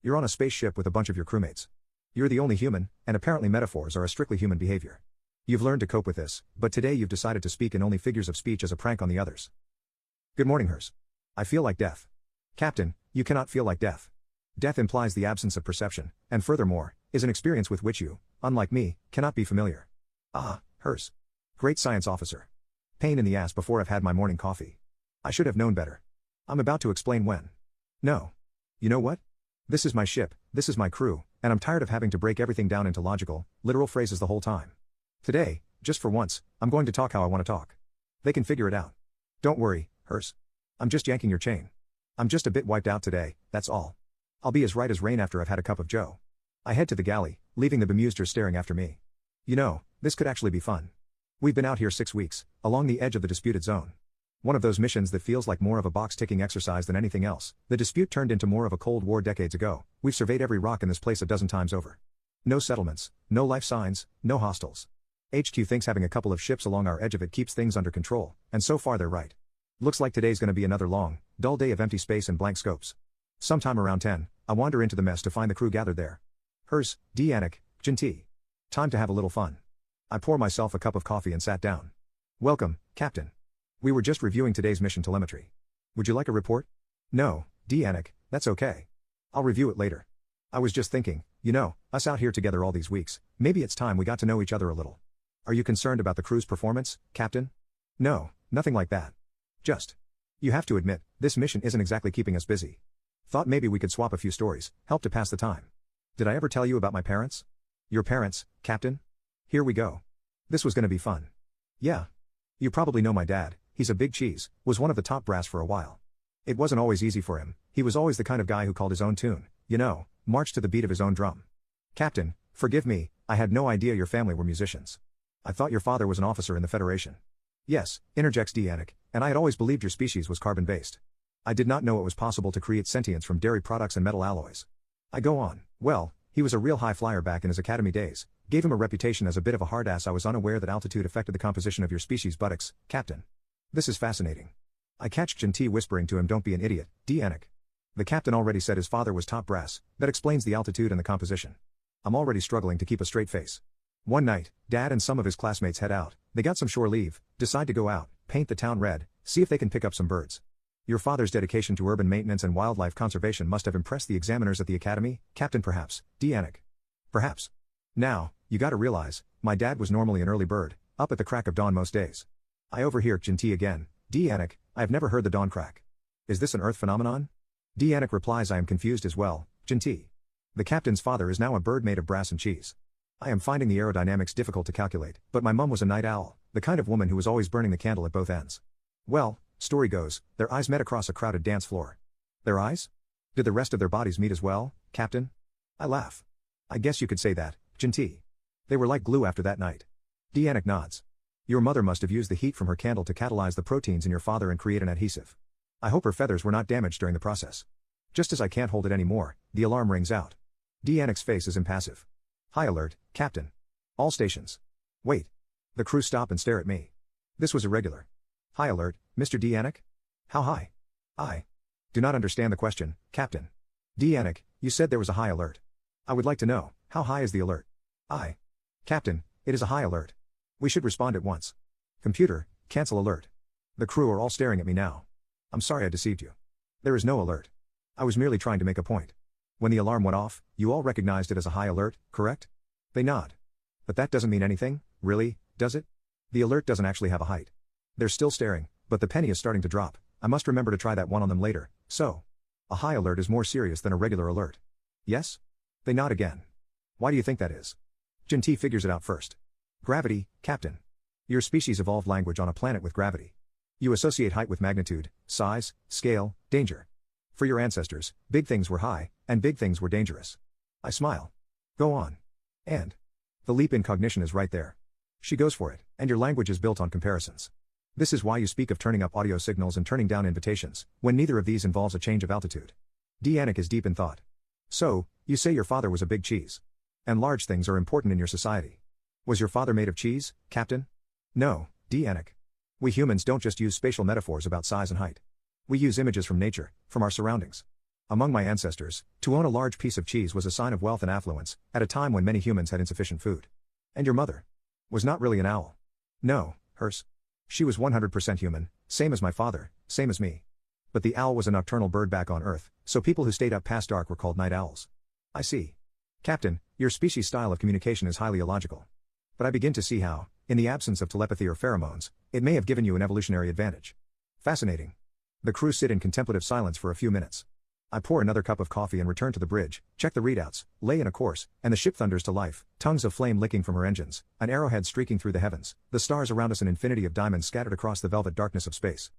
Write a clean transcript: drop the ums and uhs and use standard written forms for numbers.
You're on a spaceship with a bunch of your crewmates. You're the only human, and apparently metaphors are a strictly human behavior. You've learned to cope with this, but today you've decided to speak in only figures of speech as a prank on the others. Good morning, Hers. I feel like death. Captain, you cannot feel like death. Death implies the absence of perception, and furthermore, is an experience with which you, unlike me, cannot be familiar. Ah, Hers. Great science officer. Pain in the ass before I've had my morning coffee. I should have known better. I'm about to explain when. No. You know what? This is my ship, this is my crew, and I'm tired of having to break everything down into logical, literal phrases the whole time. Today, just for once, I'm going to talk how I want to talk. They can figure it out. Don't worry, Hers. I'm just yanking your chain. I'm just a bit wiped out today, that's all. I'll be as right as rain after I've had a cup of joe. I head to the galley, leaving the bemused staring after me. You know, this could actually be fun. We've been out here 6 weeks, along the edge of the disputed zone. One of those missions that feels like more of a box-ticking exercise than anything else. The dispute turned into more of a Cold War decades ago. We've surveyed every rock in this place a dozen times over. No settlements, no life signs, no hostiles. HQ thinks having a couple of ships along our edge of it keeps things under control, and so far they're right. Looks like today's gonna be another long, dull day of empty space and blank scopes. Sometime around 10, I wander into the mess to find the crew gathered there. Hers, Anik, Jinti. Time to have a little fun. I pour myself a cup of coffee and sat down. Welcome, Captain. We were just reviewing today's mission telemetry. Would you like a report? No, Anik, that's okay. I'll review it later. I was just thinking, you know, us out here together all these weeks, maybe it's time we got to know each other a little. Are you concerned about the crew's performance, Captain? No, nothing like that. Just. You have to admit, this mission isn't exactly keeping us busy. Thought maybe we could swap a few stories, help to pass the time. Did I ever tell you about my parents? Your parents, Captain? Here we go. This was gonna be fun. Yeah. You probably know my dad, he's a big cheese, was one of the top brass for a while. It wasn't always easy for him, he was always the kind of guy who called his own tune, you know, marched to the beat of his own drum. Captain, forgive me, I had no idea your family were musicians. I thought your father was an officer in the Federation. Yes, interjects Anik, and I had always believed your species was carbon-based. I did not know it was possible to create sentience from dairy products and metal alloys. I go on, well, he was a real high flyer back in his academy days, gave him a reputation as a bit of a hard ass. I was unaware that altitude affected the composition of your species' buttocks, Captain. This is fascinating. I catch Jinti whispering to him, don't be an idiot, Anik. The captain already said his father was top brass, that explains the altitude and the composition. I'm already struggling to keep a straight face. One night, Dad and some of his classmates head out, they got some shore leave, decide to go out, paint the town red, see if they can pick up some birds. Your father's dedication to urban maintenance and wildlife conservation must have impressed the examiners at the academy, Captain, perhaps, Anik. Perhaps. Now, you gotta realize, my dad was normally an early bird, up at the crack of dawn most days. I overhear Jinti again, Anik, I've never heard the dawn crack. Is this an Earth phenomenon? Anik replies, I am confused as well, Jinti. The captain's father is now a bird made of brass and cheese. I am finding the aerodynamics difficult to calculate, but my mum was a night owl, the kind of woman who was always burning the candle at both ends. Well, story goes, their eyes met across a crowded dance floor. Their eyes? Did the rest of their bodies meet as well, Captain? I laugh. I guess you could say that, Jinti. They were like glue after that night. Anik nods. Your mother must have used the heat from her candle to catalyze the proteins in your father and create an adhesive. I hope her feathers were not damaged during the process. Just as I can't hold it anymore, the alarm rings out. Anik's face is impassive. High alert, Captain. All stations. Wait. The crew stop and stare at me. This was irregular. High alert, Mr. Anik? How high? I do not understand the question, Captain. Anik, you said there was a high alert. I would like to know, how high is the alert? Captain, it is a high alert. We should respond at once. Computer, cancel alert. The crew are all staring at me now. I'm sorry I deceived you. There is no alert. I was merely trying to make a point. When the alarm went off, you all recognized it as a high alert, correct? They nod. But that doesn't mean anything, really, does it? The alert doesn't actually have a height. They're still staring, but the penny is starting to drop. I must remember to try that one on them later, so. A high alert is more serious than a regular alert. Yes? They nod again. Why do you think that is? Jinti figures it out first. Gravity, Captain. Your species evolved language on a planet with gravity. You associate height with magnitude, size, scale, danger. For your ancestors, big things were high, and big things were dangerous. I smile. Go on. And. The leap in cognition is right there. She goes for it, and your language is built on comparisons. This is why you speak of turning up audio signals and turning down invitations, when neither of these involves a change of altitude. Anik is deep in thought. So, you say your father was a big cheese. And large things are important in your society. Was your father made of cheese, Captain? No, Anik. We humans don't just use spatial metaphors about size and height. We use images from nature, from our surroundings. Among my ancestors, to own a large piece of cheese was a sign of wealth and affluence, at a time when many humans had insufficient food. And your mother was not really an owl. No, hers. She was 100% human, same as my father, same as me. But the owl was a nocturnal bird back on Earth, so people who stayed up past dark were called night owls. I see. Captain, your species' style of communication is highly illogical. But I begin to see how, in the absence of telepathy or pheromones, it may have given you an evolutionary advantage. Fascinating. The crew sit in contemplative silence for a few minutes. I pour another cup of coffee and return to the bridge, check the readouts, lay in a course, and the ship thunders to life, tongues of flame licking from her engines, an arrowhead streaking through the heavens, the stars around us an infinity of diamonds scattered across the velvet darkness of space.